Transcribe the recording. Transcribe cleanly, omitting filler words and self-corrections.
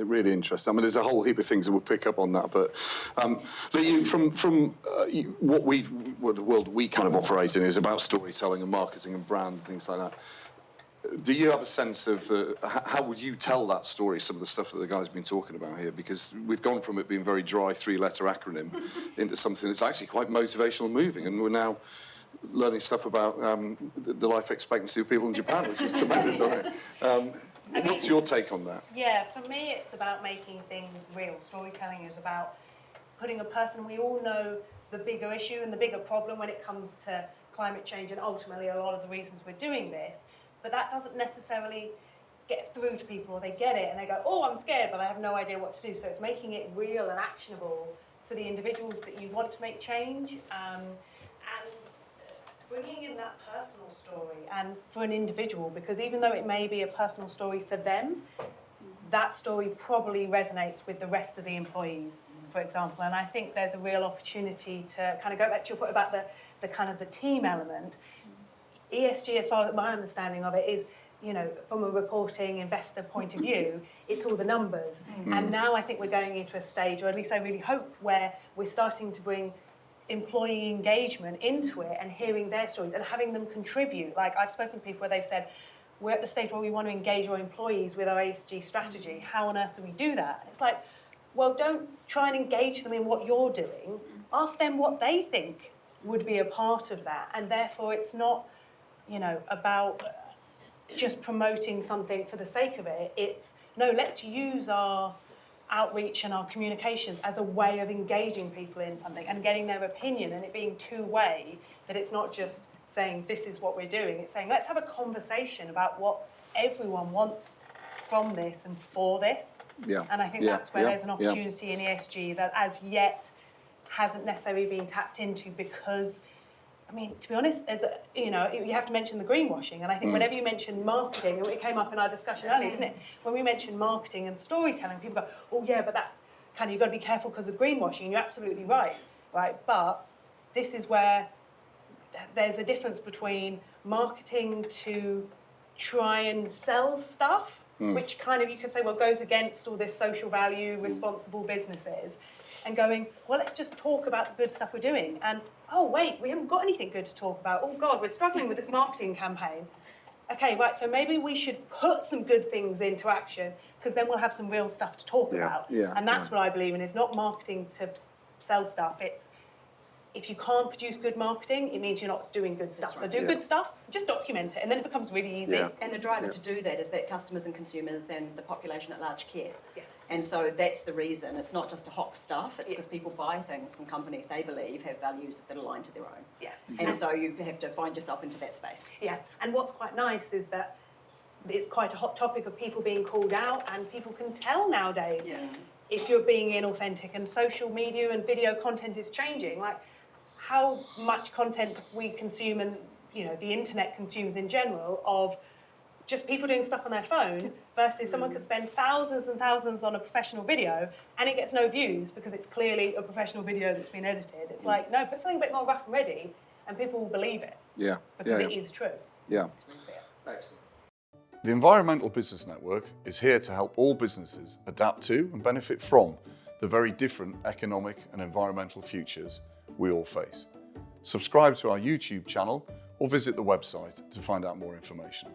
really interesting. I mean, there's a whole heap of things that we'll pick up on that, but Liu, from what the world we kind of operate in is about storytelling and marketing and brand and things like that. Do you have a sense of how would you tell that story, some of the stuff that the guys have been talking about here? Because we've gone from it being very dry 3-letter acronym into something that's actually quite motivational and moving, and we're now learning stuff about the life expectancy of people in Japan, which is tremendous, isn't it? What's your take on that? Yeah, for me it's about making things real. Storytelling is about putting a person, we all know the bigger issue and the bigger problem when it comes to climate change and ultimately a lot of the reasons we're doing this, but that doesn't necessarily get through to people, or they get it and they go, oh, I'm scared, but I have no idea what to do. So it's making it real and actionable for the individuals that you want to make change, and bringing in that personal story and for an individual, because even though it may be a personal story for them, that story probably resonates with the rest of the employees, for example. And I think there's a real opportunity to kind of go back to your point about the kind of the team element. ESG, as far as my understanding of it, is, you know, from a reporting investor point of view, it's all the numbers. And now I think we're going into a stage, or at least I really hope, where we're starting to bring employee engagement into it and hearing their stories and having them contribute. Like, I've spoken to people where they've said, we're at the stage where we want to engage our employees with our ESG strategy. How on earth do we do that? It's like, well, don't try and engage them in what you're doing. Ask them what they think would be a part of that. And therefore, it's not, you know, about just promoting something for the sake of it. It's, no, let's use our outreach and our communications as a way of engaging people in something and getting their opinion, and it being two-way, that it's not just saying this is what we're doing. It's saying let's have a conversation about what everyone wants from this and for this. Yeah. And I think that's where there's an opportunity in ESG that as yet hasn't necessarily been tapped into, because I mean, to be honest, there's a, you know, you have to mention the greenwashing, and I think whenever you mention marketing, and it came up in our discussion earlier, didn't it? When we mention marketing and storytelling, people go, oh yeah, but that kind of, you've got to be careful because of greenwashing, and you're absolutely right? But this is where there's a difference between marketing to try and sell stuff, which kind of, you could say, well, goes against all this social value, responsible businesses, and going, well, let's just talk about the good stuff we're doing. And, oh, wait, we haven't got anything good to talk about. Oh, God, we're struggling with this marketing campaign. Okay, right, so maybe we should put some good things into action, because then we'll have some real stuff to talk about. And that's what I believe in, is not marketing to sell stuff. It's, if you can't produce good marketing, it means you're not doing good stuff. Right. So do good stuff, just document it, and then it becomes really easy. And the driver to do that is that customers and consumers and the population at large care. And so that's the reason. It's not just to hawk stuff, it's because people buy things from companies they believe have values that align to their own. And so you have to find yourself into that space. And what's quite nice is that it's quite a hot topic of people being called out, and people can tell nowadays if you're being inauthentic, and social media and video content is changing. Like, how much content we consume, and you know, the internet consumes in general, of just people doing stuff on their phone versus someone could spend thousands and thousands on a professional video and it gets no views because it's clearly a professional video that's been edited. It's like, no, put something a bit more rough and ready and people will believe it. Because it is true. It's really clear. Excellent. The Environmental Business Network is here to help all businesses adapt to and benefit from the very different economic and environmental futures we all face. Subscribe to our YouTube channel or visit the website to find out more information.